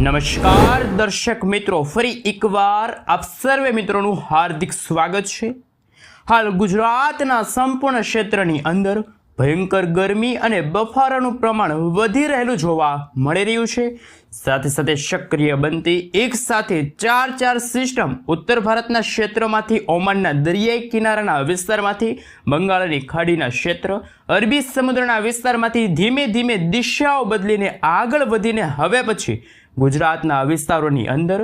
નમસ્કાર દર્શક મિત્રો, ફરી એકવાર આપ સર્વે મિત્રોનું હાર્દિક સ્વાગત છે। હાલ ગુજરાતના સંપૂર્ણ ક્ષેત્રની અંદર ભયંકર ગરમી અને બફારાનું પ્રમાણ વધી રહેલું જોવા મળી રહ્યું છે। સાથે સાથે સક્રિય બનતી એક સાથે ચાર સિસ્ટમ ઉત્તર ભારતના ક્ષેત્રમાંથી, ઓમાનના દરિયાઈ કિનારાના વિસ્તારમાંથી, બંગાળની ખાડીના ક્ષેત્ર, અરબી સમુદ્રના વિસ્તારમાંથી ધીમે ધીમે દિશાઓ બદલીને આગળ વધીને હવે પછી ગુજરાતના વિસ્તારોની અંદર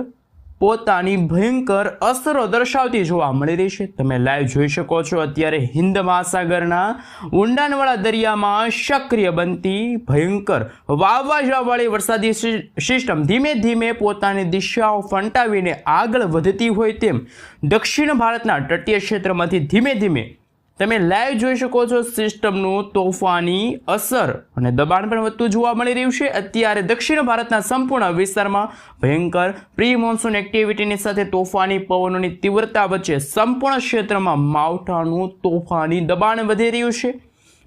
પોતાની ભયંકર અસરો દર્શાવતી જોવા મળી રહી છે। તમે લાઈવ જોઈ શકો છો અત્યારે હિન્દ મહાસાગરના ઊંડાણવાળા દરિયામાં સક્રિય બનતી ભયંકર વાવાઝોડાવાળી વરસાદી સિસ્ટમ ધીમે ધીમે પોતાની દિશાઓ ફંટાવીને આગળ વધતી હોય તેમ દક્ષિણ ભારતના તટીય ક્ષેત્રમાંથી ધીમે ધીમે તમે લાઈવ જોઈ શકો છો સિસ્ટમનું તોફાની અસર અને દબાણ પણ વધતું જોવા મળી રહ્યું છે। અત્યારે દક્ષિણ ભારતના સંપૂર્ણ વિસ્તારમાં ભયંકર પ્રી મોન્સૂન એક્ટિવિટીની સાથે તોફાની પવનોની તીવ્રતા વચ્ચે સંપૂર્ણ ક્ષેત્રમાં માવઠાનું તોફાની દબાણ વધી રહ્યું છે।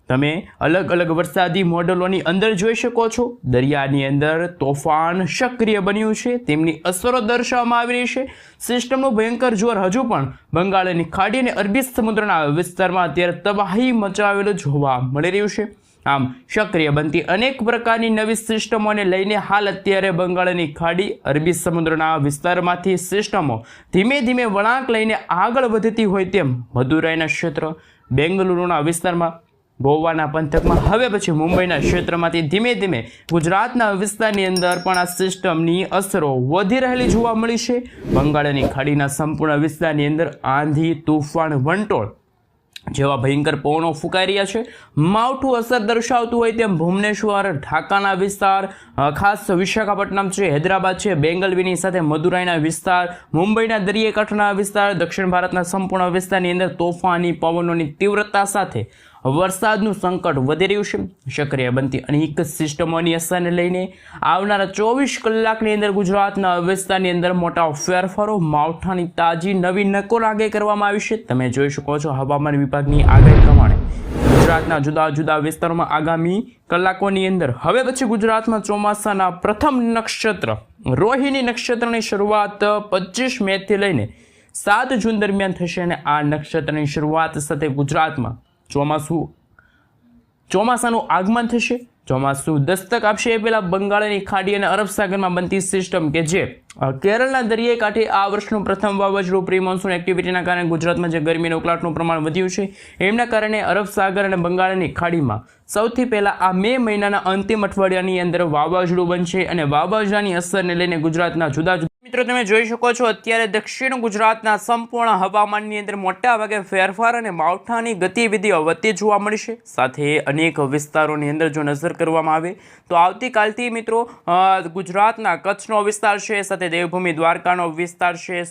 તમે અલગ અલગ વરસાદી મોડેલોની અંદર જોઈ શકો છો દરિયાની અંદર તોફાન સક્રિય બન્યું છે, તેમની અસરો દર્શાવવામાં આવી રહી છે। સિસ્ટમનું ભયંકર જોર હજુ પણ બંગાળની ખાડી અને અરબી સમુદ્રના વિસ્તારમાં અત્યારે તબાહી મચાવેલું જોવા મળી રહ્યું છે। આમ સક્રિય બનતી અનેક પ્રકારની નવી સિસ્ટમોને લઈને હાલ અત્યારે બંગાળની ખાડી, અરબી સમુદ્રના વિસ્તારમાંથી સિસ્ટમો ધીમે ધીમે વળાંક લઈને આગળ વધતી હોય તેમ મદુરાઈના ક્ષેત્ર, બેંગલુરુના વિસ્તારમાં, ગોવાના પંથકમાં, હવે પછી મુંબઈના ક્ષેત્રમાંથી ધીમે ધીમે ગુજરાતના વિસ્તારની અંદર પણ આ સિસ્ટમની અસરો વધી રહેલી જોવા મળી છે। બંગાળની ખાડીના સંપૂર્ણ વિસ્તારની અંદર આંધી, તૂફાન, વંટોળ જેવા ભયંકર પવનો ફૂંકાઈ રહ્યા છે। માવઠું અસર દર્શાવતું હોય તેમ ભુવનેશ્વર, ઢાકાના વિસ્તાર, ખાસ વિશાખાપટ્ટનમ છે, હૈદરાબાદ છે, બેંગલવીની સાથે મદુરાઈના વિસ્તાર, મુંબઈના દરિયાઈ કાંઠાના વિસ્તાર, દક્ષિણ ભારતના સંપૂર્ણ વિસ્તારની અંદર તોફાની પવનોની તીવ્રતા સાથે વરસાદનું સંકટ વધી રહ્યું છે। સક્રિય બનતી અનેક સિસ્ટમોની અસરને લઈને આવનારા 24 કલાકની અંદર ગુજરાતના વિસ્તારની અંદર મોટા ફેરફારો, માવઠાની તાજી નવી નકોર આગાહી કરવામાં આવી છે। તમે જોઈ શકો છો હવામાન વિભાગની આગાહી પ્રમાણે ગુજરાતના જુદા જુદા વિસ્તારોમાં આગામી કલાકોની અંદર હવે પછી ગુજરાતમાં ચોમાસાના પ્રથમ નક્ષત્ર રોહિણી નક્ષત્રની શરૂઆત 25 મેથી લઈને 7 જૂન દરમિયાન થશે અને આ નક્ષત્રની શરૂઆત સાથે ગુજરાતમાં ચોમાસાનું આગમન થશે। ચોમાસું દસ્તક આપશે એ પહેલા બંગાળની ખાડી અને અરબ સાગરમાં બનતી સિસ્ટમ કે જે કેરળના દરિયાઈ કાંઠે આ વર્ષનું પ્રથમ વાવાઝોડું પ્રી મોન્સૂન એક્ટિવિટીના કારણે ગુજરાતમાં જે ગરમીના ઉકળાટનું પ્રમાણ વધ્યું છે એમના કારણે અરબ સાગર અને બંગાળની ખાડીમાં સૌથી પહેલા આ મે મહિનાના અંતિમ અઠવાડિયાની અંદર વાવાઝોડું બનશે અને વાવાઝોડાની અસરને લઈને ગુજરાતના જુદા જુદા મિત્રો તમે જોઈ શકો છો અત્યારે દક્ષિણ ગુજરાતના સંપૂર્ણ હવામાનની અંદર મોટા ભાગે ફેરફાર અને માવઠાની ગતિવિધિઓ વધતી જોવા મળશે। સાથે અનેક વિસ્તારોની અંદર જો નજર કરવામાં આવે તો આવતીકાલથી મિત્રો ગુજરાતના કચ્છનો વિસ્તાર છે, સાથે દેવભૂમિ દ્વારકાનો વિસ્તાર છે,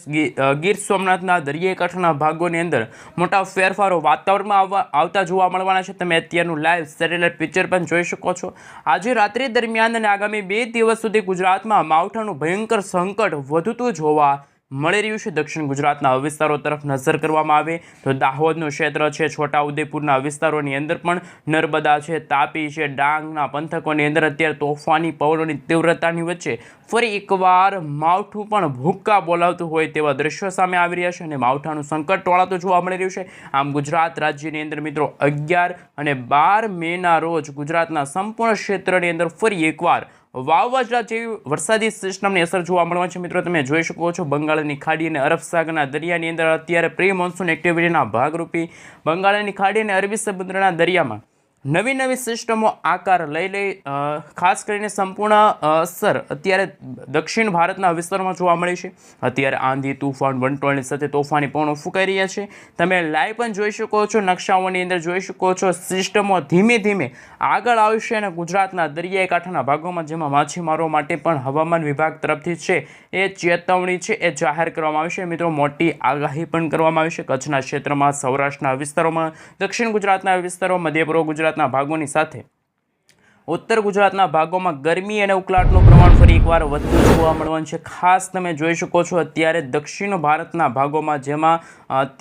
ગીર સોમનાથના દરિયાઈ કાંઠાના ભાગોની અંદર મોટા ફેરફારો વાતાવરણમાં આવતા જોવા મળવાના છે। તમે અત્યારનું લાઈવ સેટેલાઇટ પિક્ચર પણ જોઈ શકો છો। આજે રાત્રિ દરમિયાન અને આગામી 2 દિવસ સુધી ગુજરાતમાં માવઠાનું ભયંકર સંકટ વધતું જોવા મળી રહ્યું છે। દક્ષિણ ગુજરાતના વિસ્તારો તરફ નજર કરવામાં આવે તો દાહોદનું ક્ષેત્ર છે, છોટાઉદેપુરના વિસ્તારોની અંદર પણ નર્મદા છે, તાપી છે, ડાંગના પંથકોની અંદર અત્યારે તોફાની પવનોની તીવ્રતાની વચ્ચે ફરી એકવાર માવઠું પણ ભૂક્કા બોલાવતું હોય તેવા દ્રશ્યો સામે આવી રહ્યા છે અને માવઠાનું સંકટ ટોળાતું જોવા મળી રહ્યું છે। આમ ગુજરાત રાજ્યની અંદર મિત્રો 11 અને 12 મેના રોજ ગુજરાતના સંપૂર્ણ ક્ષેત્રની અંદર ફરી એકવાર વાવાઝોડા જેવી વરસાદી સિસ્ટમની અસર જોવા મળવાની છે। મિત્રો તમે જોઈ શકો છો બંગાળની ખાડી અને અરબ સાગરના દરિયાની અંદર અત્યારે પ્રી મોન્સૂન એક્ટિવિટીના ભાગરૂપે બંગાળની ખાડી અને અરબી સમુદ્રના દરિયામાં નવી સિસ્ટમો આકાર લઈ ખાસ કરીને સંપૂર્ણ અસર અત્યારે દક્ષિણ ભારતના વિસ્તારમાં જોવા મળી છે। અત્યારે આંધી, તૂફાન, વંટોળની સાથે તોફાની પવનો ફૂંકાઈ રહ્યા છે। તમે લાઈવ પણ જોઈ શકો છો, નકશાઓની અંદર જોઈ શકો છો સિસ્ટમો ધીમે ધીમે આગળ આવશે અને ગુજરાતના દરિયાઈ કાંઠાના ભાગોમાં જેમાં માછીમારો માટે પણ હવામાન વિભાગ તરફથી છે એ ચેતવણી છે એ જાહેર કરવામાં આવી છે। મિત્રો મોટી આગાહી પણ કરવામાં આવી છે કચ્છના ક્ષેત્રમાં, સૌરાષ્ટ્રના વિસ્તારોમાં, દક્ષિણ ગુજરાતના વિસ્તારો, મધ્ય પૂર્વ ગુજરાતના ભાગોની સાથે ઉત્તર ગુજરાતના ભાગોમાં ગરમી અને ઉકળાટનું પ્રમાણ ફરી એકવાર વધતું જોવા મળવાનું છે। ખાસ તમે જોઈ શકો છો અત્યારે દક્ષિણ ભારતના ભાગોમાં જેમાં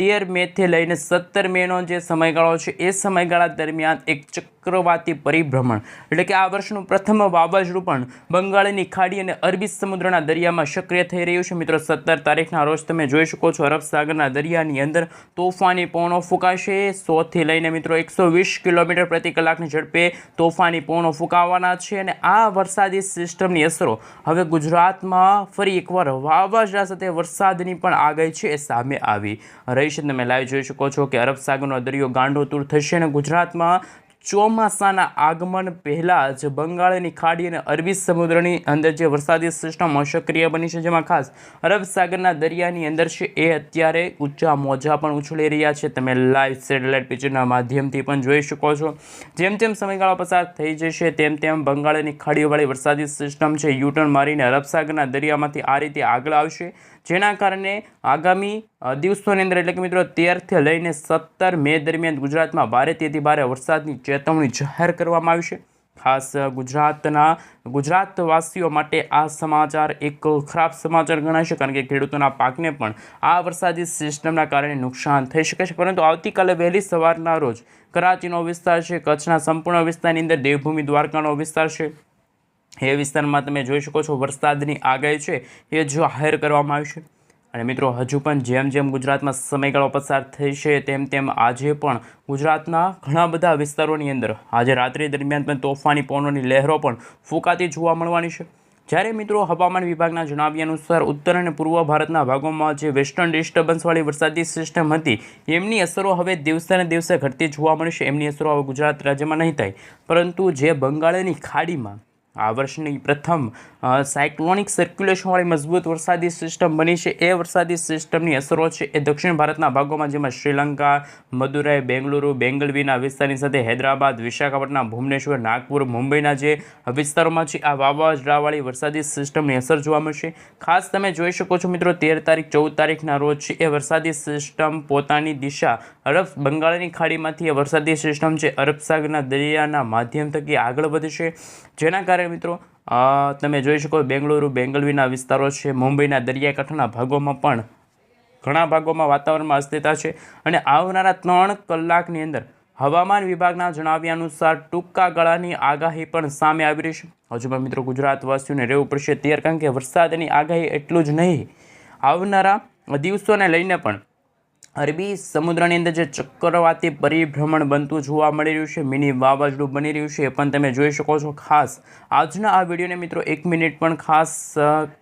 13 મેથી લઈને 17 મેનો જે સમયગાળો છે એ સમયગાળા દરમિયાન એક ચક્રવાતી પરિભ્રમણ એટલે કે આ વર્ષનું પ્રથમ વાવાઝોડું પણ બંગાળની ખાડી અને અરબી સમુદ્રના દરિયામાં સક્રિય થઈ રહ્યું છે. મિત્રો 17 તારીખના રોજ તમે જોઈ શકો છો અરબ સાગરના દરિયાની અંદર તોફાની પવનો ફૂંકાશે. 100 થી લઈને મિત્રો 120 કિલોમીટર પ્રતિ કલાકની ઝડપે તોફાની પવનો ફૂંકાવાના છે. અને આ વરસાદી સિસ્ટમની અસરો હવે ગુજરાતમાં ફરી એકવાર વાવાઝોડા સાથે વરસાદની પણ આગાહી છે એ સામે આવી રહી છે. તમે લાઈવ જોઈ શકો છો કે અરબ સાગરનો દરિયો ગાંડોતુર થશે અને ગુજરાતમાં ચોમાસાના આગમન પહેલાં જ બંગાળની ખાડી અને અરબી સમુદ્રની અંદર જે વરસાદી સિસ્ટમ સક્રિય બની છે, જેમાં ખાસ અરબ સાગરના દરિયાની અંદર છે એ અત્યારે ઊંચા મોજા પણ ઉછળી રહ્યા છે. તમે લાઈવ સેટેલાઇટ પિક્ચરના માધ્યમથી પણ જોઈ શકો છો. જેમ જેમ સમયગાળો પસાર થઈ જશે તેમ તેમ બંગાળની ખાડીવાળી વરસાદી સિસ્ટમ છે યુટર્ન મારીને અરબ સાગરના દરિયામાંથી આ રીતે આગળ આવશે, જેના કારણે આગામી દિવસોની અંદર એટલે કે મિત્રો 13 થી લઈને 17 મે દરમિયાન ગુજરાતમાં ભારેથી અતિ ભારે વરસાદની ચેતવણી જાહેર કરવામાં આવી છે. ખાસ ગુજરાતવાસીઓ માટે આ સમાચાર એક ખરાબ સમાચાર ગણાશે, કારણ કે ખેડૂતોના પાકને પણ આ વરસાદી સિસ્ટમના કારણે નુકસાન થઈ શકે છે. પરંતુ આવતીકાલે વહેલી સવારના રોજ કરાચીનો વિસ્તાર છે, કચ્છના સંપૂર્ણ વિસ્તારની અંદર દેવભૂમિ દ્વારકાનો વિસ્તાર છે, એ વિસ્તારમાં તમે જોઈ શકો છો વરસાદની આગાહી છે એ જાહેર કરવામાં આવી છે. અને મિત્રો હજુ પણ જેમ જેમ ગુજરાતમાં સમયગાળો પસાર થશે તેમ તેમ આજે પણ ગુજરાતના ઘણા બધા વિસ્તારોની અંદર આજે રાત્રિ દરમિયાન પણ તોફાની પવનોની લહેરો પણ ફૂંકાતી જોવા મળવાની છે. જ્યારે મિત્રો હવામાન વિભાગના જણાવ્યા અનુસાર ઉત્તર અને પૂર્વ ભારતના ભાગોમાં જે વેસ્ટર્ન ડિસ્ટર્બન્સવાળી વરસાદી સિસ્ટમ હતી એમની અસરો હવે દિવસે ને દિવસે ઘટતી જોવા મળશે. એમની અસરો હવે ગુજરાત રાજ્યમાં નહીં થાય, પરંતુ જે બંગાળની ખાડીમાં આ વર્ષની પ્રથમ સાયક્લોનિક સર્ક્યુલેશનવાળી મજબૂત વરસાદી સિસ્ટમ બની છે, એ વરસાદી સિસ્ટમની અસરો છે એ દક્ષિણ ભારતના ભાગોમાં જેમાં શ્રીલંકા, મદુરાઈ, બેંગલુરુ, બેંગલવીના વિસ્તારની સાથે હૈદરાબાદ, વિશાખાપટ્ટનમ, ભુવનેશ્વર, નાગપુર, મુંબઈના જે વિસ્તારોમાં છે આ વાવાઝોડાવાળી વરસાદી સિસ્ટમની અસર જોવા મળશે. ખાસ તમે જોઈ શકો છો મિત્રો 13 તારીખ 14 તારીખના રોજ છે એ વરસાદી સિસ્ટમ પોતાની દિશા બંગાળની ખાડીમાંથી એ વરસાદી સિસ્ટમ છે અરબ સાગરના દરિયાના માધ્યમ થકી આગળ વધશે, જેના કારણે મિત્રો તમે જોઈ શકો બેંગલુરુ, બેંગલવીના વિસ્તારો છે, મુંબઈના દરિયાકાંઠાના ભાગોમાં પણ ઘણા ભાગોમાં વાતાવરણમાં અસ્થિરતા છે. અને આવનારા 3 કલાકની અંદર હવામાન વિભાગના જણાવ્યા અનુસાર ટૂંકા ગાળાની આગાહી પણ સામે આવી રહી છે. હજુ પણ મિત્રો ગુજરાતવાસીઓને રહેવું પડશે તૈયાર, કારણ કે વરસાદની આગાહી એટલું જ નહીં, આવનારા દિવસોને લઈને પણ અરબી સમુદ્રની અંદર જે ચક્રવાતી પરિભ્રમણ બનતું જોવા મળી રહ્યું છે, મિની વાવાઝોડું બની રહ્યું છે, એ પણ તમે જોઈ શકો છો. ખાસ આજના આ વિડીયોને મિત્રો 1 મિનિટ પણ ખાસ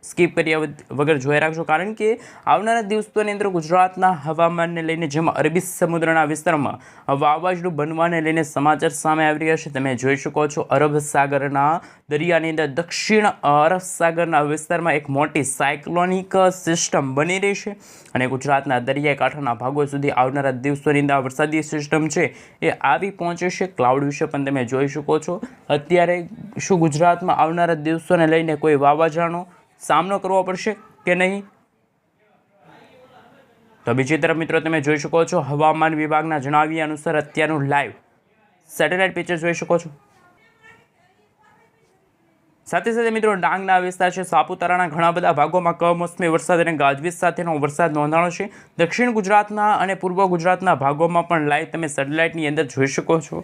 સ્કીપ કર્યા વગર જોઈ રાખજો, કારણ કે આવનારા દિવસોની અંદર ગુજરાતના હવામાનને લઈને જેમાં અરબી સમુદ્રના વિસ્તારમાં વાવાઝોડું બનવાને લઈને સમાચાર સામે આવી રહ્યા છે. તમે જોઈ શકો છો અરબ સાગરના દરિયાની અંદર દક્ષિણ અરબ સાગરના વિસ્તારમાં એક મોટી સાયક્લોનિક સિસ્ટમ બની રહી છે અને ગુજરાતના દરિયાકાંઠાના ભાગો સુધી આવનારા દિવસોની અંદર વરસાદી સિસ્ટમ છે એ આવી પહોંચે છે. ક્લાઉડ વિશે પણ તમે જોઈ શકો છો. અત્યારે શું ગુજરાતમાં આવનારા દિવસોને લઈને કોઈ વાવાઝોડાનો સામનો કરવો પડશે કે નહીં? તો બીજી તરફ મિત્રો તમે જોઈ શકો છો હવામાન વિભાગના જણાવ્યા અનુસાર અત્યારનું લાઈવ સેટેલાઇટ પિક્ચર જોઈ શકો છો. સાથે સાથે મિત્રો ડાંગના વિસ્તાર છે, સાપુતારાના ઘણા બધા ભાગોમાં કમોસમી વરસાદ અને ગાજવીજ સાથેનો વરસાદ નોંધાણો છે. દક્ષિણ ગુજરાતના અને પૂર્વ ગુજરાતના ભાગોમાં પણ લાઈવ તમે સેટેલાઇટની અંદર જોઈ શકો છો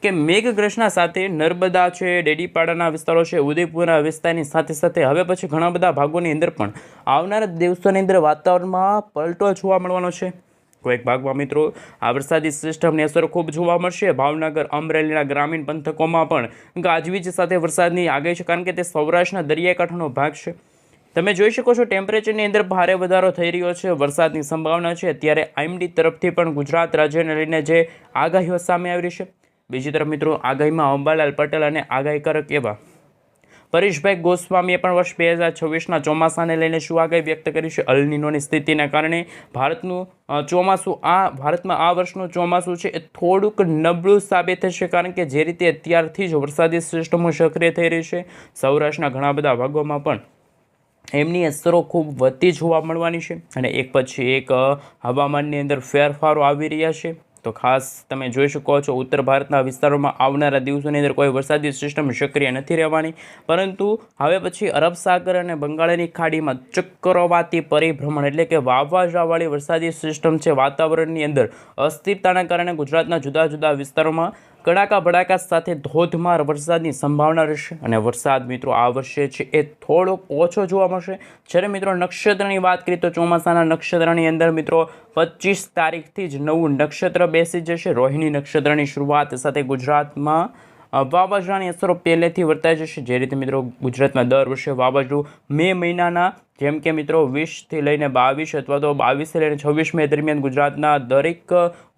કે મેઘગર્જના સાથે નર્મદા છે, ડેડીપાડાના વિસ્તારો છે, ઉદયપુરના વિસ્તારની સાથે સાથે હવે પછી ઘણા બધા ભાગોની અંદર પણ આવનારા દિવસોની અંદર વાતાવરણમાં પલટો જોવા મળવાનો છે. કોઈક ભાગમાં મિત્રો આ વરસાદી સિસ્ટમની અસર ખૂબ જોવા મળશે. ભાવનગર, અમરેલીના ગ્રામીણ પંથકોમાં પણ ગાજવીજ સાથે વરસાદની આગાહી છે, કારણ કે તે સૌરાષ્ટ્રના દરિયાકાંઠાનો ભાગ છે. તમે જોઈ શકો છો ટેમ્પરેચરની અંદર ભારે વધારો થઈ રહ્યો છે, વરસાદની સંભાવના છે. અત્યારે આઈએમડી તરફથી પણ ગુજરાત રાજ્યને લઈને જે આગાહીઓ સામે આવી રહી છે. બીજી તરફ મિત્રો આગાહીમાં અંબાલાલ પટેલ અને આગાહીકારક એવા પરેશભાઈ ગોસ્વામીએ પણ વર્ષ 2026ના ચોમાસાને લઈને શું આગાહી વ્યક્ત કરી છે? અલ નીનોની સ્થિતિના કારણે ભારતમાં આ વર્ષનું ચોમાસું છે એ થોડુંક નબળું સાબિત થશે, કારણ કે જે રીતે અત્યારથી જ વરસાદી સિસ્ટમો સક્રિય થઈ રહી છે, સૌરાષ્ટ્રના ઘણા બધા ભાગોમાં પણ એમની અસરો ખૂબ વધતી જોવા મળવાની છે અને એક પછી એક હવામાનની અંદર ફેરફારો આવી રહ્યા છે. તો ખાસ તમે જોઈ શકો છો ઉત્તર ભારતના વિસ્તારોમાં આવનારા દિવસોની અંદર કોઈ વરસાદી સિસ્ટમ સક્રિય નથી રહેવાની, પરંતુ હવે પછી અરબ સાગર અને બંગાળની ખાડીમાં ચક્રવાતી પરિભ્રમણ એટલે કે વાવાઝોડાવાળી વરસાદી સિસ્ટમ છે વાતાવરણની અંદર અસ્થિરતાના કારણે ગુજરાતના જુદા જુદા વિસ્તારોમાં કડાકા ભડાકા સાથે ધોધમાર વરસાદની સંભાવના રહેશે અને વરસાદ મિત્રો આ વર્ષે છે એ થોડોક ઓછો જોવા મળશે. જ્યારે મિત્રો નક્ષત્રની વાત કરીએ તો ચોમાસાના નક્ષત્રની અંદર મિત્રો 25 તારીખથી જ નવું નક્ષત્ર બેસી જશે. રોહિણી નક્ષત્રની શરૂઆત સાથે ગુજરાતમાં વાવાઝોડાની અસરો પહેલેથી વર્તાઈ જશે. જે રીતે મિત્રો ગુજરાતમાં દર વર્ષે વાવાઝોડું મે મહિનાના જેમ કે મિત્રો 20થી લઈને 22 અથવા તો 22થી લઈને 26 મે દરમિયાન ગુજરાતના દરેક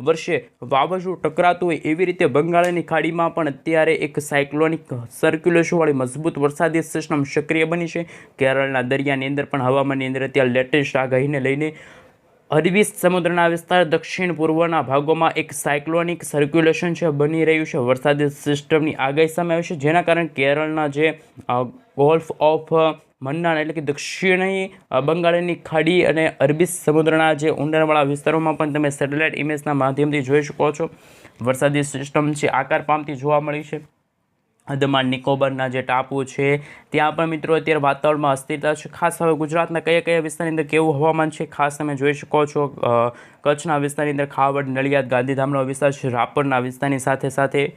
વર્ષે વાવાઝોડું ટકરાતું હોય એવી રીતે બંગાળની ખાડીમાં પણ અત્યારે એક સાયક્લોનિક સર્ક્યુલેશનવાળી મજબૂત વરસાદી સિસ્ટમ સક્રિય બની છે. કેરળના દરિયાની અંદર પણ હવામાનની અંદર અત્યારે લેટેસ્ટ આગાહીને લઈને અરબી સમુદ્રના વિસ્તાર દક્ષિણ પૂર્વના ભાગોમાં એક સાયક્લોનિક સર્ક્યુલેશન છે બની રહ્યું છે. વરસાદી સિસ્ટમની આગાહી સામે આવી છે, જેના કારણે કેરળના જે ગોલ્ફ ઓફ મન્નાર એટલે કે દક્ષિણી બંગાળની ખાડી અને અરબી સમુદ્રના જે ઊંડાણવાળા વિસ્તારોમાં પણ તમે સેટેલાઇટ ઇમેજના માધ્યમથી જોઈ શકો છો. વરસાદી સિસ્ટમ છે આકાર પામતી જોવા મળી છે. અંદમાન નિકોબારના જે ટાપુ છે ત્યાં પણ મિત્રો અત્યારે વાતાવરણમાં અસ્થિરતા છે. ખાસ હવે ગુજરાતના કયા કયા વિસ્તારની અંદર કેવું હવામાન છે ખાસ તમે જોઈ શકો છો. કચ્છના વિસ્તારની અંદર ખાવડ, નડિયાદ, ગાંધીધામનો વિસ્તાર છે, રાપરના વિસ્તારની સાથે સાથે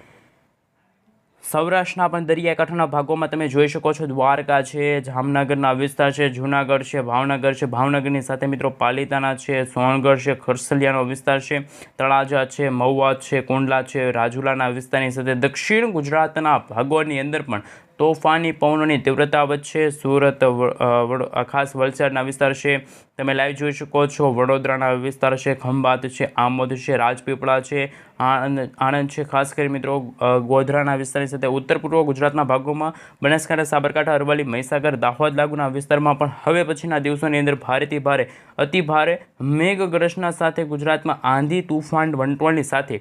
સૌરાષ્ટ્રના પણ દરિયાકાંઠાના ભાગોમાં તમે જોઈ શકો છો. દ્વારકા છે, જામનગરના વિસ્તાર છે, જૂનાગઢ છે, ભાવનગર છે, ભાવનગરની સાથે મિત્રો પાલિતાણા છે, સોનગઢ છે, ખરસલિયાનો વિસ્તાર છે, તળાજા છે, મહુવા છે, કુંડલા છે, રાજુલાના વિસ્તારની સાથે દક્ષિણ ગુજરાતના ભાગોની અંદર પણ તોફાની પવનોની તીવ્રતા વચ્ચે સુરત, ખાસ વલસાડના વિસ્તાર છે તમે લાઈવ જોઈ શકો છો. વડોદરાના વિસ્તાર છે, ખંભાત છે, આમોદ છે, રાજપીપળા છે, આણંદ છે, ખાસ કરી મિત્રો ગોધરાના વિસ્તારની સાથે ઉત્તર પૂર્વ ગુજરાતના ભાગોમાં બનાસકાંઠા, સાબરકાંઠા, અરવલ્લી, મહીસાગર, દાહોદ લાગુના વિસ્તારમાં પણ હવે પછીના દિવસોની અંદર ભારેથી ભારે અતિ ભારે મેઘગર્જના સાથે ગુજરાતમાં આંધી, તુફાન, વંટોળની સાથે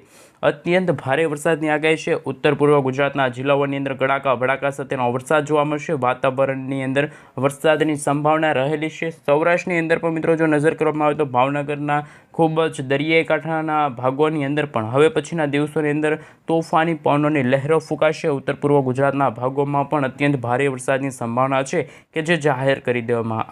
અત્યંત ભારે વરસાદની આગાહી છે. ઉત્તર પૂર્વ ગુજરાતના જિલ્લાઓની અંદર કડાકા ભડાકા સાથેનો વરસાદ જોવા મળશે. વાતાવરણની અંદર વરસાદની સંભાવના રહેલી છે. સૌરાષ્ટ્રની અંદર પણ મિત્રો જો નજર કરવામાં આવે તો ભાવનગરના ખૂબ જ દરિયાઈ કાંઠાના ભાગોની અંદર પણ હવે પછીના દિવસોની અંદર તોફાની પવનોની લહેરો ફૂંકાશે. ઉત્તર પૂર્વ ગુજરાતના ભાગોમાં પણ અત્યંત ભારે વરસાદની સંભાવના છે કે જે જાહેર કરી દેવામાં